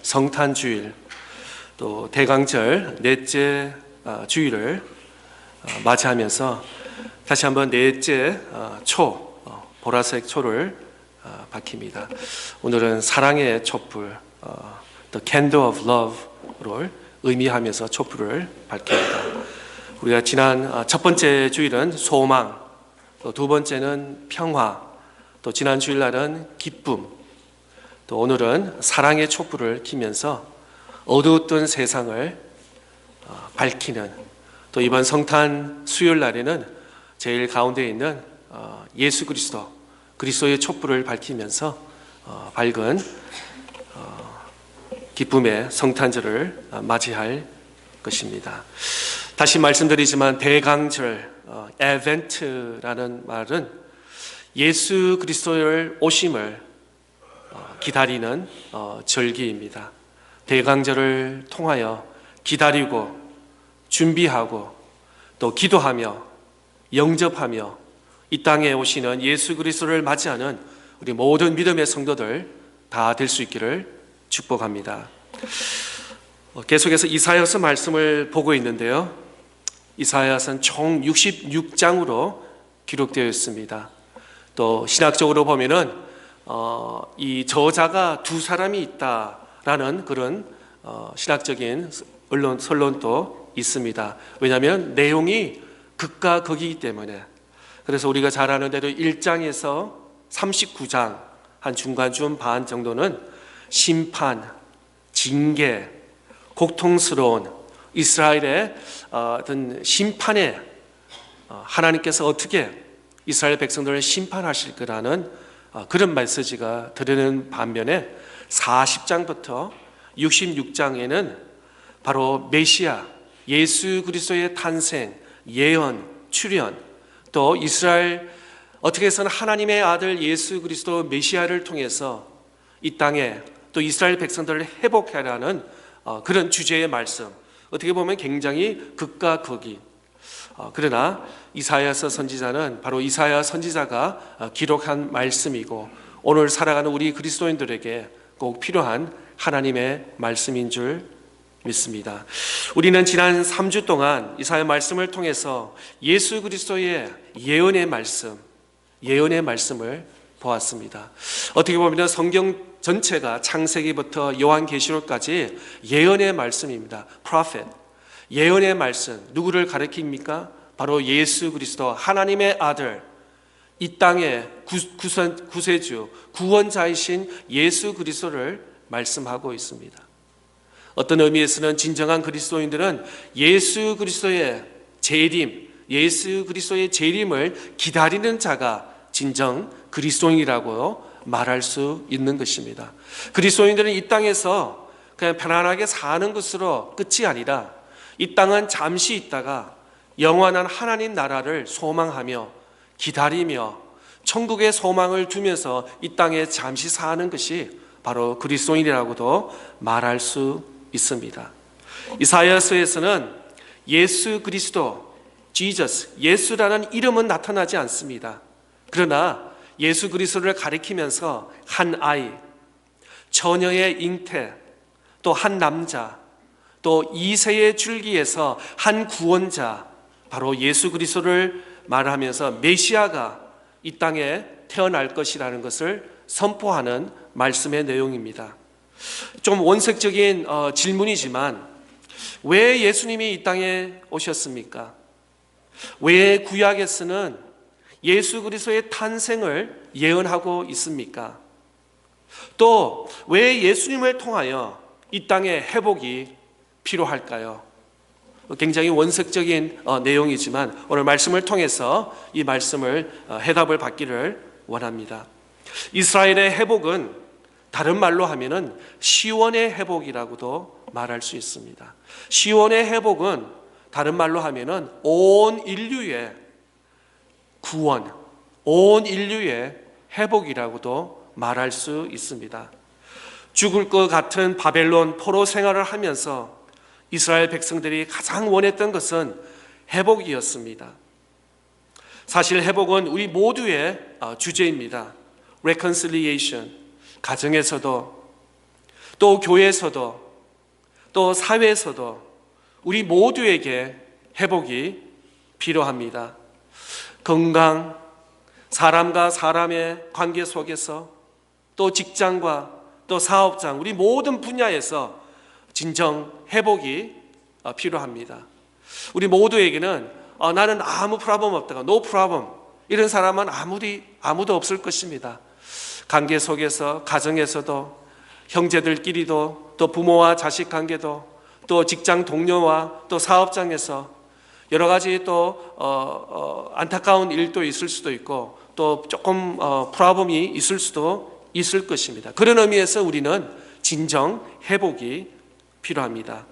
성탄주일 또 대강절 넷째 주일을 맞이하면서 다시 한번 넷째 보라색 초를 밝힙니다. 오늘은 사랑의 촛불 The Candle of Love를 의미하면서 촛불을 밝힙니다. 우리가 지난 첫 번째 주일은 소망, 또 두 번째는 평화, 또 지난 주일날은 기쁨, 또 오늘은 사랑의 촛불을 켜면서 어두웠던 세상을 밝히는, 또 이번 성탄 수요일 날에는 제일 가운데 있는 예수 그리스도의 촛불을 밝히면서 밝은 기쁨의 성탄절을 맞이할 것입니다. 다시 말씀드리지만 대강절, 에벤트라는 말은 예수 그리스도의 오심을 기다리는 절기입니다. 대강절을 통하여 기다리고 준비하고 또 기도하며 영접하며 이 땅에 오시는 예수 그리스도를 맞이하는 우리 모든 믿음의 성도들 다 될 수 있기를 축복합니다. 계속해서 이사야서 말씀을 보고 있는데요, 이사야서는 총 66장으로 기록되어 있습니다. 또 신학적으로 보면은 이 저자가 두 사람이 있다라는 그런 신학적인 설론도 있습니다. 왜냐하면 내용이 극과 극이기 때문에. 그래서 우리가 잘 아는 대로 1장에서 39장 한 중간쯤 반 정도는 심판, 징계, 고통스러운 이스라엘의 어떤 심판에 하나님께서 어떻게 이스라엘 백성들을 심판하실 거라는 그런 메시지가 드러나는 반면에 40장부터 66장에는 바로 메시아, 예수 그리스도의 탄생, 예언, 출현, 또 이스라엘 어떻게 해서는 하나님의 아들 예수 그리스도 메시아를 통해서 이 땅에 또 이스라엘 백성들을 회복하라는 그런 주제의 말씀, 어떻게 보면 굉장히 극과 극이. 그러나 이사야서 선지자는 바로 이사야 선지자가 기록한 말씀이고 오늘 살아가는 우리 그리스도인들에게 꼭 필요한 하나님의 말씀인 줄 믿습니다. 우리는 지난 3주 동안 이사야 말씀을 통해서 예수 그리스도의 예언의 말씀을 보았습니다. 어떻게 보면 성경 전체가 창세기부터 요한계시록까지 예언의 말씀입니다. 프로페트, 예언의 말씀, 누구를 가리킵니까? 바로 예수 그리스도, 하나님의 아들, 이 땅의 구세주, 구원자이신 예수 그리스도를 말씀하고 있습니다. 어떤 의미에서는 진정한 그리스도인들은 예수 그리스도의 재림을 기다리는 자가 진정 그리스도인이라고 말할 수 있는 것입니다. 그리스도인들은 이 땅에서 그냥 편안하게 사는 것으로 끝이 아니라 이 땅은 잠시 있다가 영원한 하나님 나라를 소망하며 기다리며 천국의 소망을 두면서 이 땅에 잠시 사는 것이 바로 그리스도인이라고도 말할 수 있습니다. 이사야서에서는 예수 그리스도, Jesus, 예수라는 이름은 나타나지 않습니다. 그러나 예수 그리스도를 가리키면서 한 아이, 처녀의 잉태, 또 한 남자, 또 이새의 줄기에서 한 구원자, 바로 예수 그리스도를 말하면서 메시아가 이 땅에 태어날 것이라는 것을 선포하는 말씀의 내용입니다. 좀 원색적인 질문이지만 왜 예수님이 이 땅에 오셨습니까? 왜 구약에서는 예수 그리스도의 탄생을 예언하고 있습니까? 또 왜 예수님을 통하여 이 땅에 회복이 필요할까요? 굉장히 원색적인 내용이지만 오늘 말씀을 통해서 이 말씀을 해답을 받기를 원합니다. 이스라엘의 회복은 다른 말로 하면은 시온의 회복이라고도 말할 수 있습니다. 시온의 회복은 다른 말로 하면은 온 인류의 구원, 온 인류의 회복이라고도 말할 수 있습니다. 죽을 것 같은 바벨론 포로 생활을 하면서 이스라엘 백성들이 가장 원했던 것은 회복이었습니다. 사실 회복은 우리 모두의 주제입니다. reconciliation, 가정에서도 또 교회에서도 또 사회에서도 우리 모두에게 회복이 필요합니다. 건강, 사람과 사람의 관계 속에서 또 직장과 또 사업장, 우리 모든 분야에서 진정 회복이 필요합니다. 우리 모두에게는 나는 아무 프로블럼 없다가 no problem 이런 사람은 아무도 없을 것입니다. 관계 속에서 가정에서도 형제들끼리도 또 부모와 자식 관계도 또 직장 동료와 또 사업장에서 여러 가지 또 안타까운 일도 있을 수도 있고 또 조금 프로블럼이 있을 수도 있을 것입니다. 그런 의미에서 우리는 진정 회복이 필요합니다.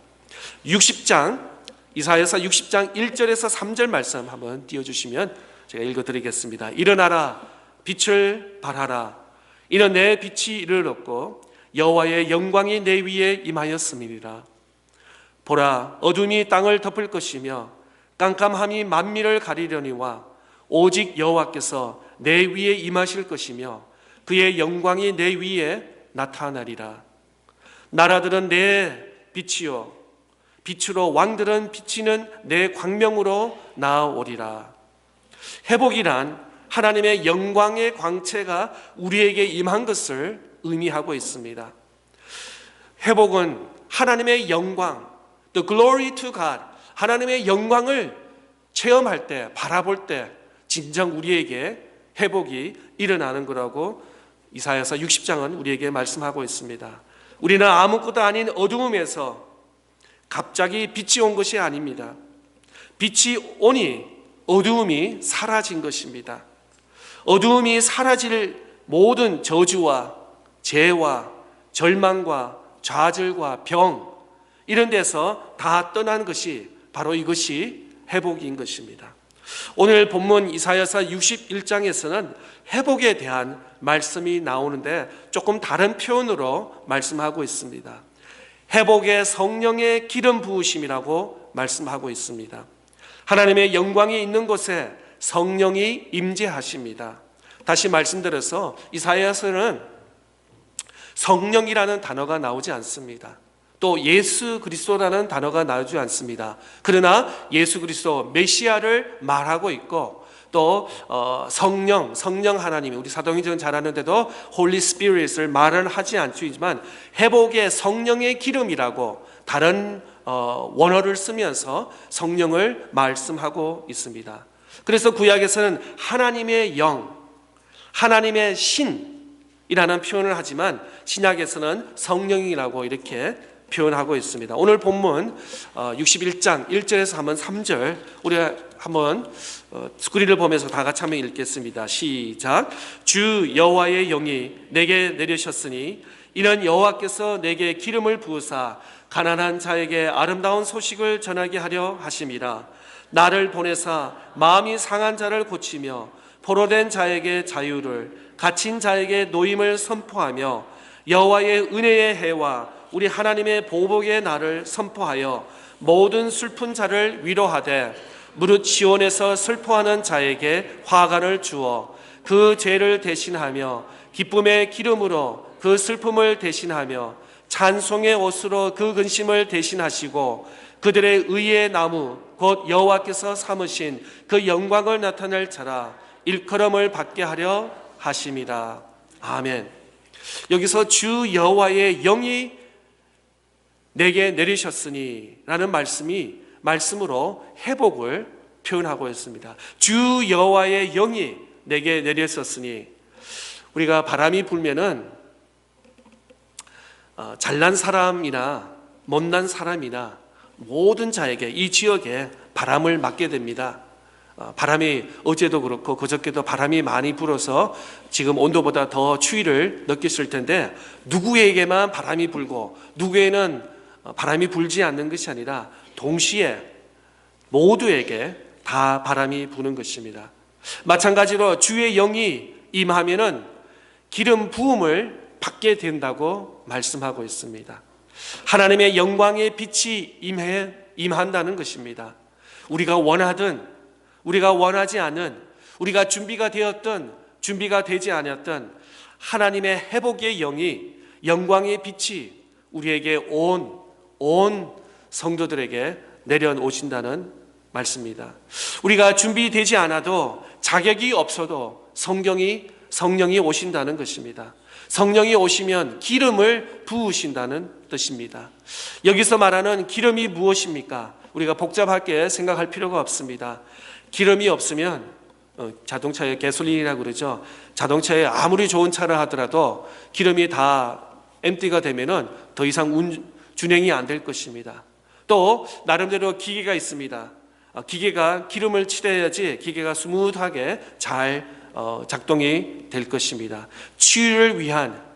60장 이사야서 60장 1절에서 3절 말씀 한번 띄워주시면 제가 읽어드리겠습니다. 일어나라 빛을 발하라 이는 내 빛이 이르렀고 여호와의 영광이 내 위에 임하였음이니라. 보라 어둠이 땅을 덮을 것이며 깜깜함이 만민을 가리려니와 오직 여호와께서 내 위에 임하실 것이며 그의 영광이 내 위에 나타나리라. 나라들은 내 빛이요 빛으로 왕들은 비치는 내 광명으로 나아오리라. 회복이란 하나님의 영광의 광채가 우리에게 임한 것을 의미하고 있습니다. 회복은 하나님의 영광, the glory to God, 하나님의 영광을 체험할 때, 바라볼 때 진정 우리에게 회복이 일어나는 거라고 이사야서 60장은 우리에게 말씀하고 있습니다. 우리는 아무것도 아닌 어두움에서 갑자기 빛이 온 것이 아닙니다. 빛이 오니 어두움이 사라진 것입니다. 어두움이 사라질 모든 저주와 죄와 절망과 좌절과 병 이런 데서 다 떠난 것이 바로 이것이 회복인 것입니다. 오늘 본문 이사야서 61장에서는 회복에 대한 말씀이 나오는데 조금 다른 표현으로 말씀하고 있습니다. 회복의 성령의 기름 부으심이라고 말씀하고 있습니다. 하나님의 영광이 있는 곳에 성령이 임재하십니다. 다시 말씀드려서 이사야서는 성령이라는 단어가 나오지 않습니다. 또 예수 그리스도라는 단어가 나오지 않습니다. 그러나 예수 그리스도 메시아를 말하고 있고 또 성령 하나님이 우리 사도행전 잘 아는데도 Holy Spirit을 말은 하지 않지만 회복의 성령의 기름이라고 다른 원어를 쓰면서 성령을 말씀하고 있습니다. 그래서 구약에서는 하나님의 영, 하나님의 신이라는 표현을 하지만 신약에서는 성령이라고 이렇게 표현하고 있습니다. 오늘 본문 61장 1절에서 한번 3절 우리가 한번 스크린을 보면서 다 같이 한번 읽겠습니다. 시작. 주 여호와의 영이 내게 내리셨으니 이는 여호와께서 내게 기름을 부으사 가난한 자에게 아름다운 소식을 전하게 하려 하심이라. 나를 보내사 마음이 상한 자를 고치며 포로된 자에게 자유를 갇힌 자에게 노임을 선포하며 여호와의 은혜의 해와 우리 하나님의 보복의 날을 선포하여 모든 슬픈 자를 위로하되 무릇 시온에서 슬퍼하는 자에게 화관을 주어 그 죄를 대신하며 기쁨의 기름으로 그 슬픔을 대신하며 찬송의 옷으로 그 근심을 대신하시고 그들의 의의 나무 곧 여호와께서 삼으신 그 영광을 나타낼 자라 일컬음을 받게 하려 하심이라. 아멘. 여기서 주 여호와의 영이 내게 내리셨으니 라는 말씀으로 회복을 표현하고 있습니다. 주 여호와의 영이 내게 내리셨으니 우리가 바람이 불면은 잘난 사람이나 못난 사람이나 모든 자에게 이 지역에 바람을 맞게 됩니다. 바람이 어제도 그렇고 그저께도 바람이 많이 불어서 지금 온도보다 더 추위를 느꼈을 텐데 누구에게만 바람이 불고 누구에는 바람이 불지 않는 것이 아니라 동시에 모두에게 다 바람이 부는 것입니다. 마찬가지로 주의 영이 임하면은 기름 부음을 받게 된다고 말씀하고 있습니다. 하나님의 영광의 빛이 임한다는 것입니다. 우리가 원하든 우리가 원하지 않은 우리가 준비가 되었든 준비가 되지 않았든 하나님의 회복의 영이 영광의 빛이 우리에게 온 성도들에게 내려오신다는 말씀입니다. 우리가 준비되지 않아도 자격이 없어도 성령이 오신다는 것입니다. 성령이 오시면 기름을 부으신다는 뜻입니다. 여기서 말하는 기름이 무엇입니까? 우리가 복잡하게 생각할 필요가 없습니다. 기름이 없으면 자동차에 가솔린이라고 그러죠. 자동차에 아무리 좋은 차를 하더라도 기름이 다 엠티가 되면은 더 이상 준행이 안 될 것입니다. 또 나름대로 기계가 있습니다. 기계가 기름을 칠해야지 기계가 스무트하게 잘 작동이 될 것입니다. 치유를 위한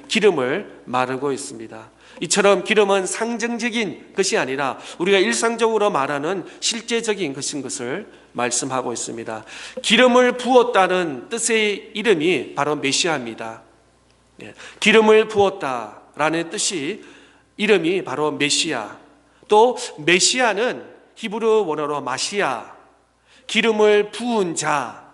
기름을 말하고 있습니다. 이처럼 기름은 상징적인 것이 아니라 우리가 일상적으로 말하는 실제적인 것을 말씀하고 있습니다. 기름을 부었다는 뜻의 이름이 바로 메시아입니다. 기름을 부었다라는 뜻이 이름이 바로 메시아. 또 메시아는 히브리 원어로 마시아, 기름을 부은 자.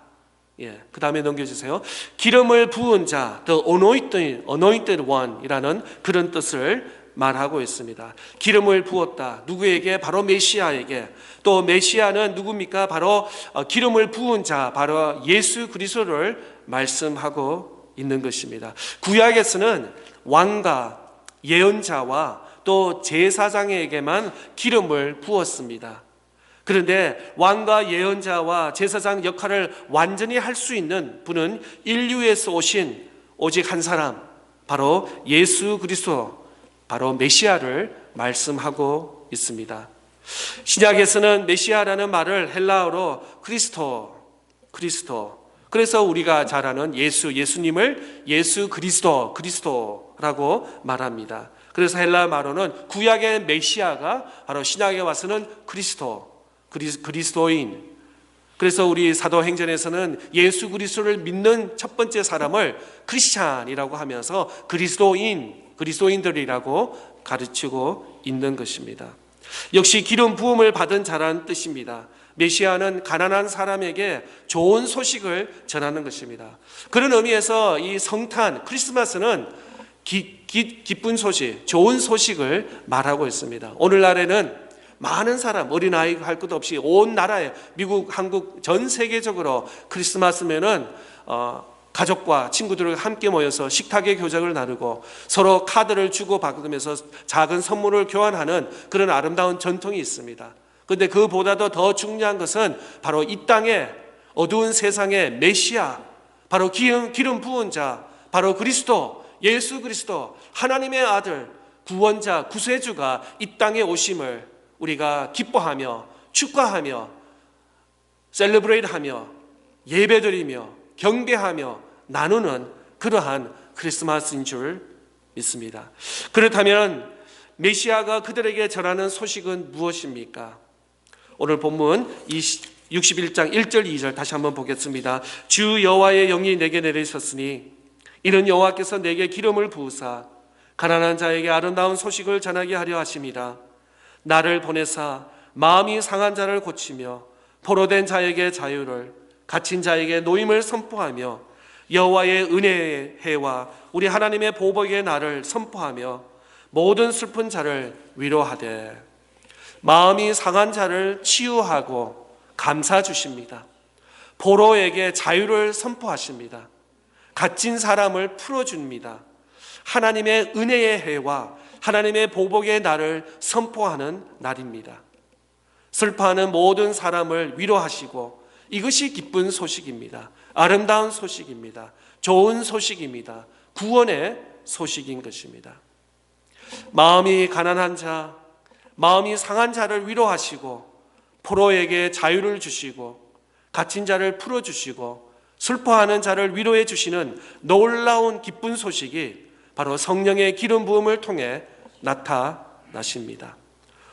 그 다음에 넘겨주세요. 기름을 부은 자, the anointed one이라는 그런 뜻을 말하고 있습니다. 기름을 부었다. 누구에게? 바로 메시아에게. 또 메시아는 누굽니까? 바로 기름을 부은 자, 바로 예수 그리스도를 말씀하고 있는 것입니다. 구약에서는 왕과 예언자와 또 제사장에게만 기름을 부었습니다. 그런데 왕과 예언자와 제사장 역할을 완전히 할 수 있는 분은 인류에서 오신 오직 한 사람, 바로 예수 그리스도, 바로 메시아를 말씀하고 있습니다. 신약에서는 메시아라는 말을 헬라어로 크리스토. 그래서 우리가 잘 아는 예수님을 예수 그리스도라고 말합니다. 그래서 헬라 말로는 구약의 메시아가 바로 신약에 와서는 그리스도인. 그래서 우리 사도행전에서는 예수 그리스도를 믿는 첫 번째 사람을 크리스찬이라고 하면서 그리스도인들이라고 가르치고 있는 것입니다. 역시 기름 부음을 받은 자라는 뜻입니다. 메시아는 가난한 사람에게 좋은 소식을 전하는 것입니다. 그런 의미에서 이 성탄, 크리스마스는 기쁜 소식, 좋은 소식을 말하고 있습니다. 오늘날에는 많은 사람, 어린아이 할 것 없이 온 나라에, 미국, 한국, 전 세계적으로 크리스마스면은 가족과 친구들과 함께 모여서 식탁의 교작을 나누고 서로 카드를 주고받으면서 작은 선물을 교환하는 그런 아름다운 전통이 있습니다. 그런데 그보다도 더 중요한 것은 바로 이 땅에 어두운 세상의 메시아, 바로 기름 부은 자, 바로 그리스도, 예수 그리스도, 하나님의 아들, 구원자, 구세주가 이 땅에 오심을 우리가 기뻐하며 축하하며 셀러브레이트하며 예배드리며 경배하며 나누는 그러한 크리스마스인 줄 믿습니다. 그렇다면 메시아가 그들에게 전하는 소식은 무엇입니까? 오늘 본문 61장 1절 2절 다시 한번 보겠습니다. 주 여호와의 영이 내게 내리셨으니 이는 여호와께서 내게 기름을 부으사 가난한 자에게 아름다운 소식을 전하게 하려 하심이라. 나를 보내사 마음이 상한 자를 고치며 포로된 자에게 자유를, 갇힌 자에게 노임을 선포하며 여호와의 은혜의 해와 우리 하나님의 보복의 날을 선포하며 모든 슬픈 자를 위로하되. 마음이 상한 자를 치유하고 감사 주십니다. 포로에게 자유를 선포하십니다. 갇힌 사람을 풀어줍니다. 하나님의 은혜의 해와 하나님의 보복의 날을 선포하는 날입니다. 슬퍼하는 모든 사람을 위로하시고, 이것이 기쁜 소식입니다. 아름다운 소식입니다. 좋은 소식입니다. 구원의 소식인 것입니다. 마음이 가난한 자, 마음이 상한 자를 위로하시고 포로에게 자유를 주시고 갇힌 자를 풀어주시고 슬퍼하는 자를 위로해 주시는 놀라운 기쁜 소식이 바로 성령의 기름 부음을 통해 나타나십니다.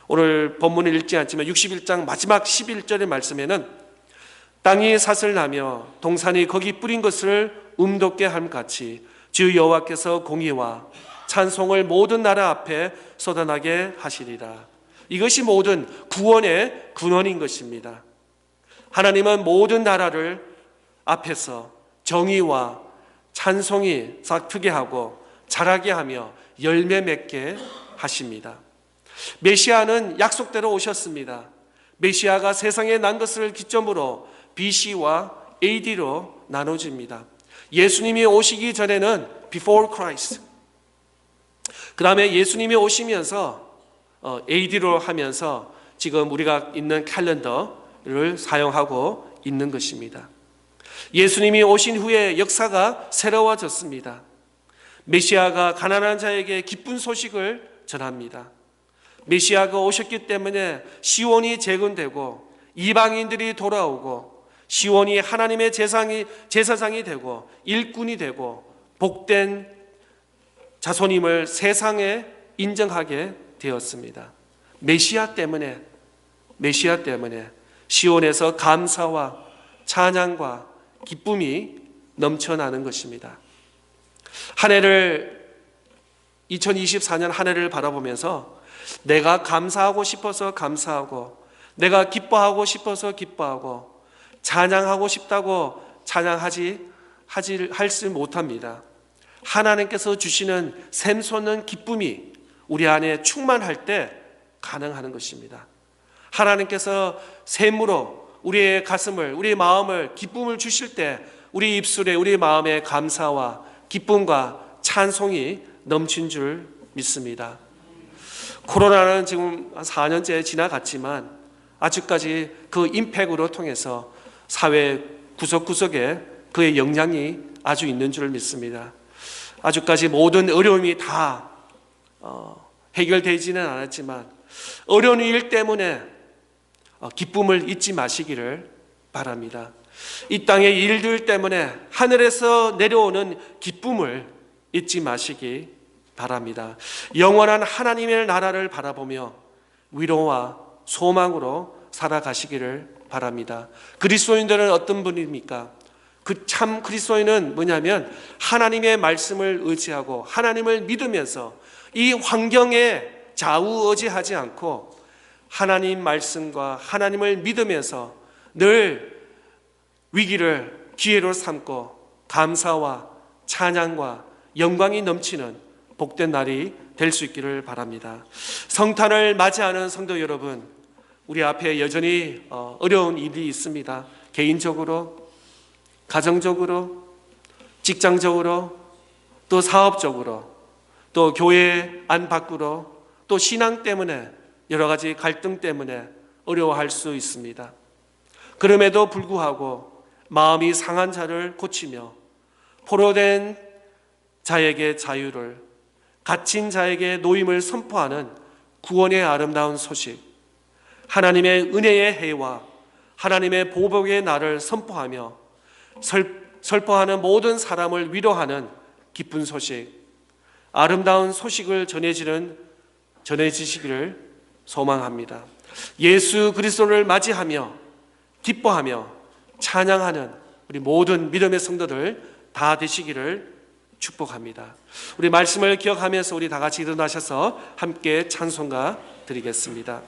오늘 본문을 읽지 않지만 61장 마지막 11절의 말씀에는 땅이 사슬나며 동산이 거기 뿌린 것을 음돋게 함같이 주 여호와께서 공의와 찬송을 모든 나라 앞에 쏟아나게 하시리라. 이것이 모든 구원의 근원인 것입니다. 하나님은 모든 나라를 앞에서 정의와 찬송이 크게 하고 자라게 하며 열매 맺게 하십니다. 메시아는 약속대로 오셨습니다. 메시아가 세상에 난 것을 기점으로 BC와 AD로 나눠집니다. 예수님이 오시기 전에는 Before Christ, 그 다음에 예수님이 오시면서 AD로 하면서 지금 우리가 있는 캘린더를 사용하고 있는 것입니다. 예수님이 오신 후에 역사가 새로워졌습니다. 메시아가 가난한 자에게 기쁜 소식을 전합니다. 메시아가 오셨기 때문에 시온이 재건되고 이방인들이 돌아오고 시온이 하나님의 제사장이 되고 일꾼이 되고 복된 자손임을 세상에 인정하게 되었습니다. 메시아 때문에 시온에서 감사와 찬양과 기쁨이 넘쳐나는 것입니다. 한 해를 2024년 한 해를 바라보면서 내가 감사하고 싶어서 감사하고 내가 기뻐하고 싶어서 기뻐하고 찬양하고 싶다고 할 수 못합니다. 하나님께서 주시는 샘솟는 기쁨이 우리 안에 충만할 때 가능한 것입니다. 하나님께서 샘으로 우리의 가슴을, 우리의 마음을, 기쁨을 주실 때 우리 입술에, 우리 마음에 감사와 기쁨과 찬송이 넘친 줄 믿습니다. 코로나는 지금 한 4년째 지나갔지만 아직까지 그 임팩으로 통해서 사회 구석구석에 그의 영향이 아주 있는 줄 믿습니다. 아직까지 모든 어려움이 다 해결되지는 않았지만 어려운 일 때문에 기쁨을 잊지 마시기를 바랍니다. 이 땅의 일들 때문에 하늘에서 내려오는 기쁨을 잊지 마시기 바랍니다. 영원한 하나님의 나라를 바라보며 위로와 소망으로 살아가시기를 바랍니다. 그리스도인들은 어떤 분입니까? 그 참 그리스도인은 뭐냐면 하나님의 말씀을 의지하고 하나님을 믿으면서 이 환경에 좌우어지하지 않고 하나님 말씀과 하나님을 믿으면서 늘 위기를 기회로 삼고 감사와 찬양과 영광이 넘치는 복된 날이 될 수 있기를 바랍니다. 성탄을 맞이하는 성도 여러분, 우리 앞에 여전히 어려운 일이 있습니다. 개인적으로, 가정적으로, 직장적으로, 또 사업적으로, 또 교회 안팎으로, 또 신앙 때문에 여러 가지 갈등 때문에 어려워할 수 있습니다. 그럼에도 불구하고 마음이 상한 자를 고치며 포로된 자에게 자유를, 갇힌 자에게 노임을 선포하는 구원의 아름다운 소식, 하나님의 은혜의 해와 하나님의 보복의 날을 선포하며 설포하는 모든 사람을 위로하는 기쁜 소식, 아름다운 소식을 전해지시기를 소망합니다. 예수 그리스도를 맞이하며 기뻐하며 찬양하는 우리 모든 믿음의 성도들 다 되시기를 축복합니다. 우리 말씀을 기억하면서 우리 다 같이 일어나셔서 함께 찬송가 드리겠습니다.